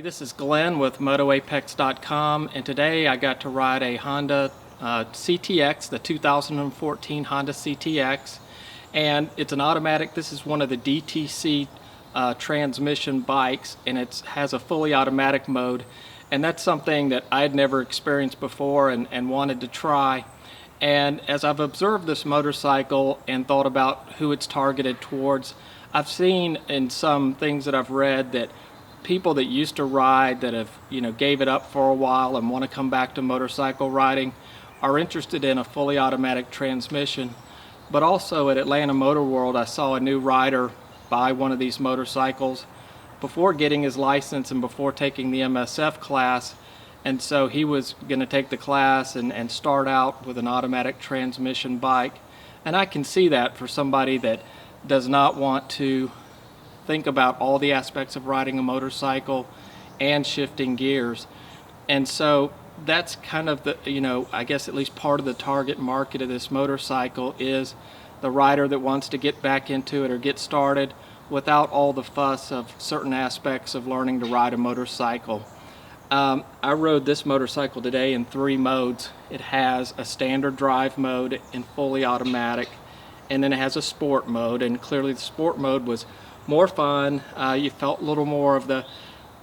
This is Glenn with MotoApex.com, and today I got to ride a Honda CTX, the 2014 Honda CTX, and it's an automatic. This is one of the DTC transmission bikes, and it has a fully automatic mode, and that's something that I'd never experienced before and wanted to try. And as I've observed this motorcycle and thought about who it's targeted towards, I've seen in some things that I've read that people that used to ride that have gave it up for a while and want to come back to motorcycle riding are interested in a fully automatic transmission. But also at Atlanta Motor World, I saw a new rider buy one of these motorcycles before getting his license and before taking the MSF class, and so he was going to take the class and start out with an automatic transmission bike. And I can see that for somebody that does not want to think about all the aspects of riding a motorcycle and shifting gears. And so that's kind of the, I guess at least part of the target market of this motorcycle is the rider that wants to get back into it or get started without all the fuss of certain aspects of learning to ride a motorcycle. I rode this motorcycle today in 3 modes. It has a standard drive mode and fully automatic, and then it has a sport mode, and clearly the sport mode was more fun. You felt a little more of the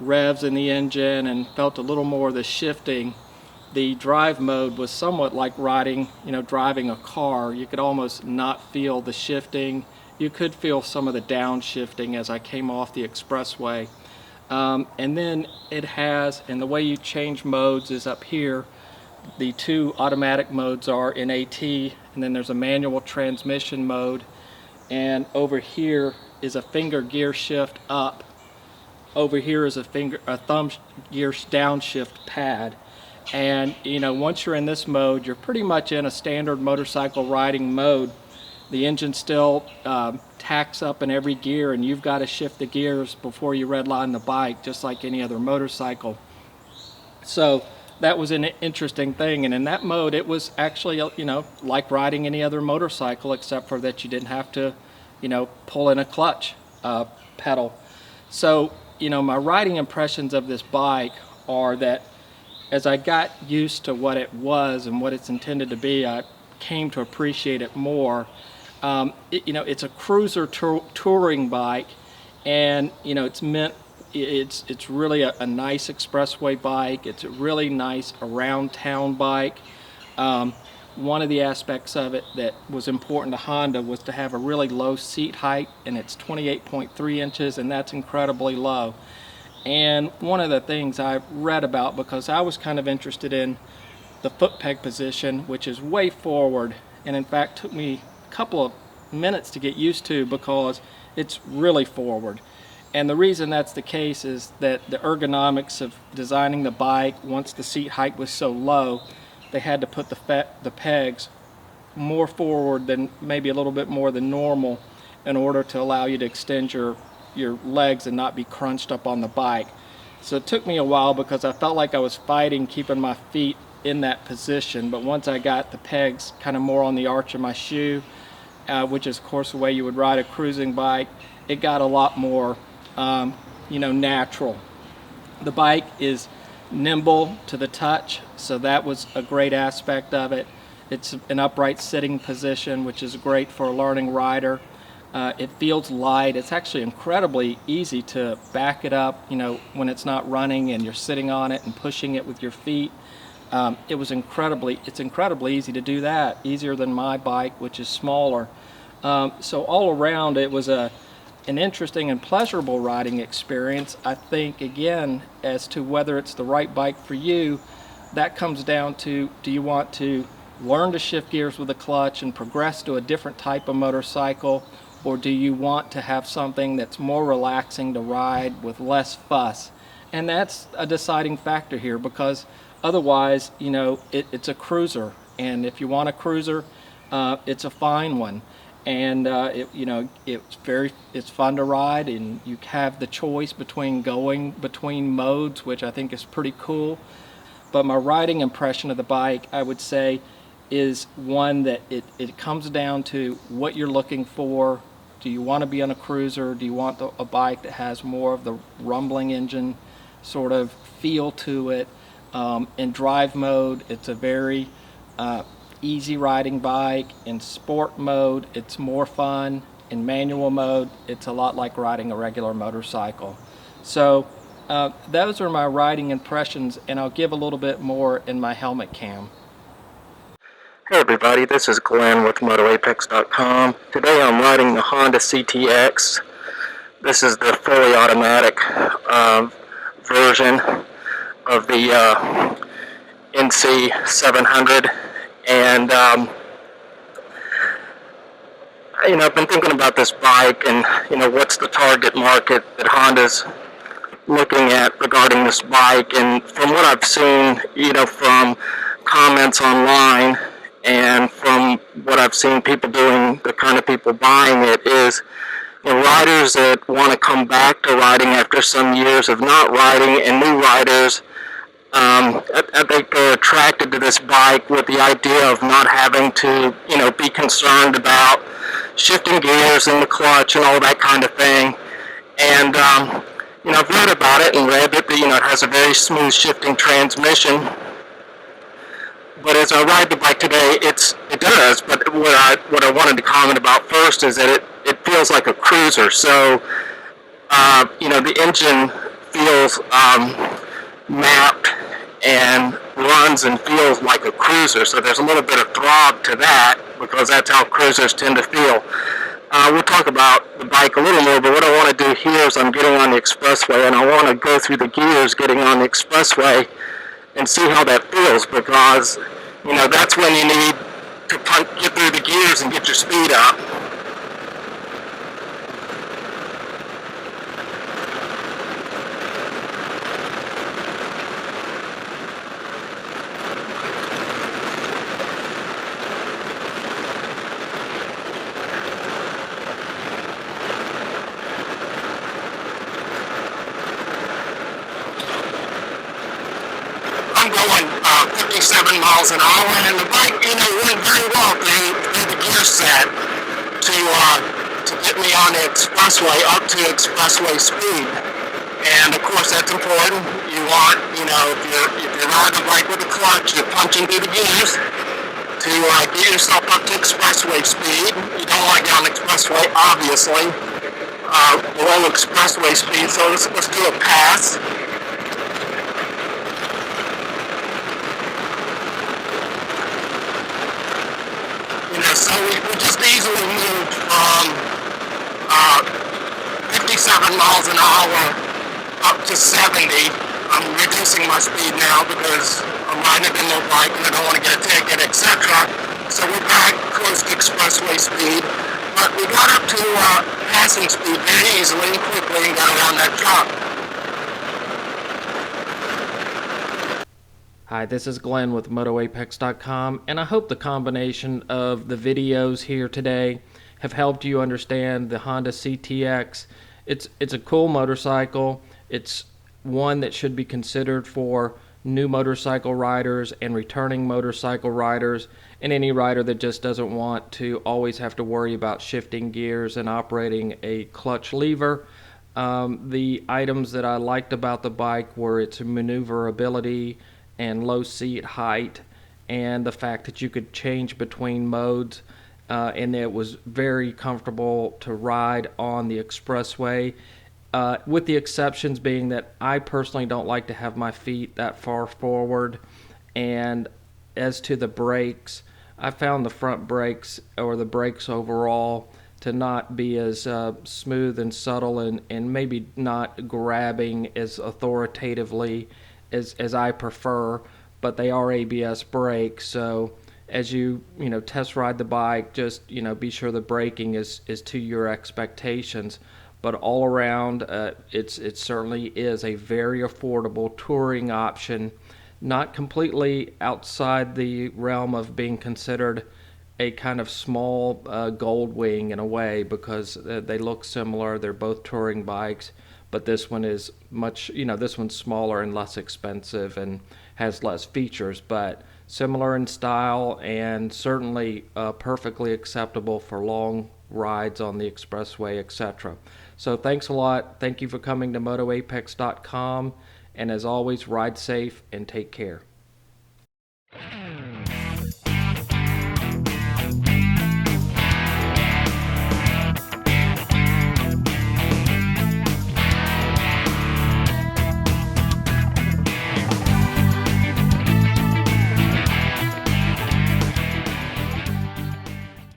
revs in the engine and felt a little more of the shifting. The drive mode was somewhat like riding, driving a car. You could almost not feel the shifting. You could feel some of the downshifting as I came off the Expressway. And then it has, and the way you change modes is up here. The 2 automatic modes are in AT, and then there's a manual transmission mode, and over here is a finger gear shift up. Over here is a thumb gear downshift pad. And once you're in this mode, you're pretty much in a standard motorcycle riding mode. The engine still tacks up in every gear, and you've got to shift the gears before you redline the bike, just like any other motorcycle. So that was an interesting thing, and in that mode it was actually like riding any other motorcycle, except for that you didn't have to pull in a clutch pedal. So my riding impressions of this bike are that as I got used to what it was and what it's intended to be, I came to appreciate it more. It's a cruiser touring bike, and it's really a nice expressway bike. It's a really nice around town bike. One of the aspects of it that was important to Honda was to have a really low seat height, and it's 28.3 inches, and that's incredibly low. And one of the things I read about, because I was kind of interested in the foot peg position, which is way forward, and in fact took me a couple of minutes to get used to because it's really forward. And the reason that's the case is that the ergonomics of designing the bike, once the seat height was so low, they had to put the pegs more forward than maybe a little bit more than normal in order to allow you to extend your legs and not be crunched up on the bike. So it took me a while because I felt like I was fighting keeping my feet in that position, but once I got the pegs kind of more on the arch of my shoe, which is of course the way you would ride a cruising bike, it got a lot more natural. The bike is nimble to the touch, so that was a great aspect of it. It's an upright sitting position, which is great for a learning rider. It feels light. It's actually incredibly easy to back it up, when it's not running and you're sitting on it and pushing it with your feet. It's incredibly easy to do that, easier than my bike, which is smaller. So all around it was an interesting and pleasurable riding experience. I think, again, as to whether it's the right bike for you, that comes down to, do you want to learn to shift gears with a clutch and progress to a different type of motorcycle, or do you want to have something that's more relaxing to ride with less fuss? And that's a deciding factor here, because otherwise, it's a cruiser, and if you want a cruiser, it's a fine one. And it's fun to ride, and you have the choice between going between modes, which I think is pretty cool. But my riding impression of the bike, I would say, is one that it comes down to what you're looking for. Do you want to be on a cruiser? Do you want a bike that has more of the rumbling engine sort of feel to it. In drive mode, it's a very easy riding bike. In sport mode, it's more fun. In manual mode, it's a lot like riding a regular motorcycle. So those are my riding impressions, and I'll give a little bit more in my helmet cam. Hey everybody, this is Glenn with MotoApex.com. Today I'm riding the Honda CTX. This is the fully automatic version of the NC 700, and I've been thinking about this bike and what's the target market that Honda's looking at regarding this bike. And from what I've seen, from comments online and from what I've seen people doing, the kind of people buying it is riders that want to come back to riding after some years of not riding, and new riders. I think they're attracted to this bike with the idea of not having to, be concerned about shifting gears in the clutch and all that kind of thing. And, I've read about it and read that, it has a very smooth shifting transmission. But as I ride the bike today, it does. But what I wanted to comment about first is that it feels like a cruiser. So, the engine feels mapped and runs and feels like a cruiser. So there's a little bit of throb to that, because that's how cruisers tend to feel. We'll talk about the bike a little more, but what I want to do here is I'm getting on the Expressway, and I want to go through the gears getting on the Expressway and see how that feels, because that's when you need to get through the gears and get your speed up. I'm going 57 miles an hour, and the bike, went very well through the gear set to get me on the Expressway up to Expressway speed. And of course, that's important. You want, if you're riding a bike with a clutch, you're punching through the gears to get yourself up to Expressway speed. You don't want to get on the Expressway, obviously, below Expressway speed. So let's do a pass. So we just easily moved from 57 miles an hour up to 70. I'm reducing my speed now because I'm riding a demo bike and I don't want to get a ticket, etc. So we're back close to Expressway speed. But we got up to passing speed very easily and quickly and got around that drop. Hi, this is Glenn with MotoApex.com, and I hope the combination of the videos here today have helped you understand the Honda CTX. It's a cool motorcycle. It's one that should be considered for new motorcycle riders and returning motorcycle riders, and any rider that just doesn't want to always have to worry about shifting gears and operating a clutch lever. The items that I liked about the bike were its maneuverability and low seat height, and the fact that you could change between modes, and it was very comfortable to ride on the Expressway, with the exceptions being that I personally don't like to have my feet that far forward. And as to the brakes, I found the front brakes, or the brakes overall, to not be as smooth and subtle, and maybe not grabbing as authoritatively as I prefer, but they are ABS brakes. So as you test ride the bike, just be sure the braking is to your expectations. But all around, it certainly is a very affordable touring option, not completely outside the realm of being considered a kind of small gold wing in a way, because they look similar. They're both touring bikes, but this one is much, this one's smaller and less expensive and has less features, but similar in style, and certainly perfectly acceptable for long rides on the Expressway, etc. So thanks a lot. Thank you for coming to MotoApex.com, And as always, ride safe and take care.